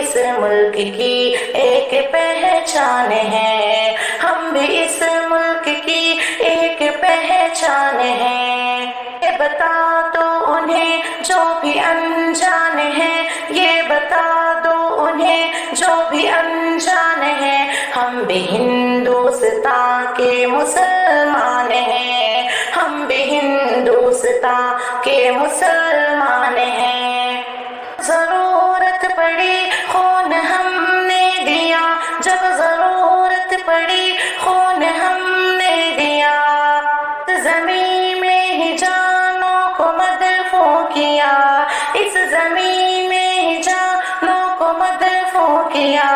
اس ملک کی ایک پہچان ہے، ہم بھی اس ملک کی ایک پہچان ہے۔ یہ بتا دو انہیں جو بھی انجان ہے، یہ بتا دو انہیں جو بھی انجان ہے، ہم بھی ہندوستان کے مسلمان ہیں، ہم بھی ہندوستان کے مسلمان ہیں۔ ضرورت پڑی خون ہم نے دیا، جب ضرورت پڑی خون ہم نے دیا، زمین میں ہی جانوں کو مدفون کیا، اس زمین میں ہی جانوں کو مدفون کیا۔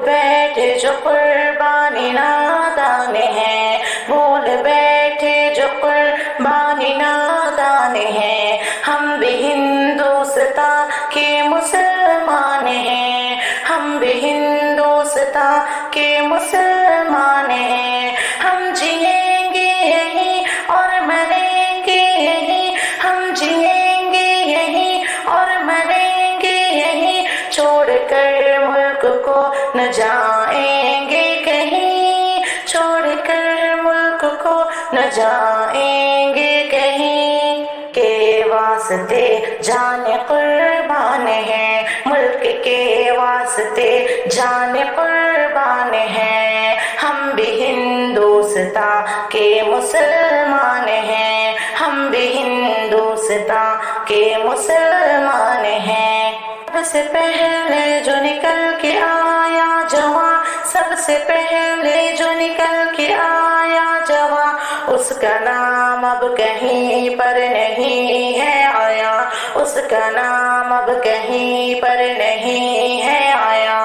بیٹھے جو قربانی نادان ہیں، بھول بیٹھے جو قربانی نادان ہیں، ہم بھی ہندوستان کے مسلمان ہیں، ہم بھی ہندوستان کے مسلمان ہیں۔ ہم جئیں گے یہیں اور مریں گے یہیں، ہم جئیں گے یہیں اور مریں گے یہیں، چھوڑ کر ملک کو نہ جائیں گے کہیں، چھوڑ کر ملک کو نہ جائیں گے کہیں۔ کے واسطے جان قربان ہے، ملک کے واسطے جان قربان ہے، ہم بھی ہندوستان کے مسلمان ہیں، ہم بھی ہندوستان کے مسلمان ہیں۔ سب سے پہلے جو نکل کے آیا جواں، سب سے پہلے جو نکل کے آیا جواں، اس کا نام اب کہیں پر نہیں ہے آیا، اس کا نام اب کہیں پر نہیں ہے آیا۔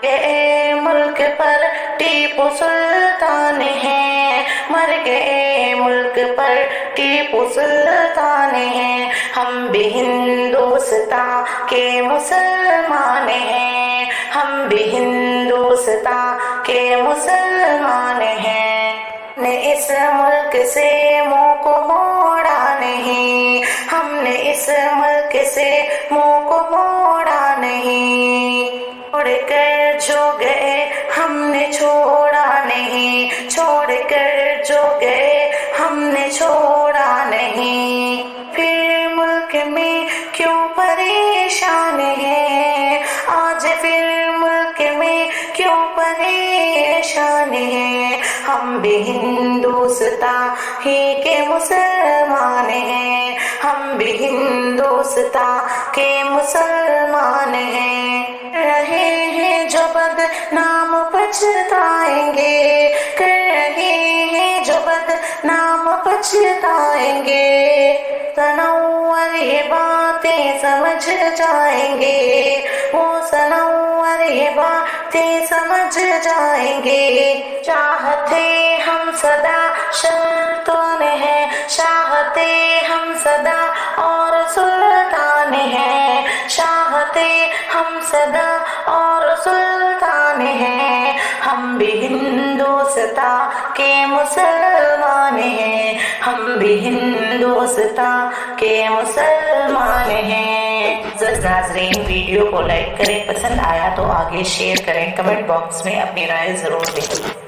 گئے ملک پر ٹیپو سلطان ہے، مر گئے ملک پر ٹیپو سلطان ہے، ہم بھی ہندوستان کے مسلمان ہیں، ہم بھی ہندوستان کے مسلمان ہیں۔ نے اس ملک سے منہ کو موڑا نہیں، ہم نے اس ملک سے منہ کو موڑا نہیں، چھوڑ کر جو گئے ہم نے چھوڑا نہیں، چھوڑ کر جو گئے ہم نے چھوڑا نہیں۔ پھر ملک میں کیوں پریشان ہے آج، پھر ملک میں کیوں پریشان ہے، ہم بھی ہندوستان ہی کے مسلمان ہیں، ہم بھی ہندوستان کے مسلمان ہیں۔ رہے ہیں جو بدنام پچھتائیں گے، کر رہے ہیں جو بدنام پچھتائیں گے، تنور یہ باتیں سمجھ جائیں گے، وہ تنور یہ باتیں سمجھ جائیں گے۔ چاہتے ہم صدا سلطان ہیں، چاہتے ہم صدا اور سلطان ہیں، چاہتے ہم صدا اور سلطان ہیں، ہم بھی ہندوستان کے مسلمان ہیں، ہم بھی ہندوستان کے مسلمان ہیں۔ ناظرین ویڈیو کو لائک کریں، پسند آیا تو آگے شیئر کریں، کمنٹ باکس میں اپنی رائے ضرور دیں۔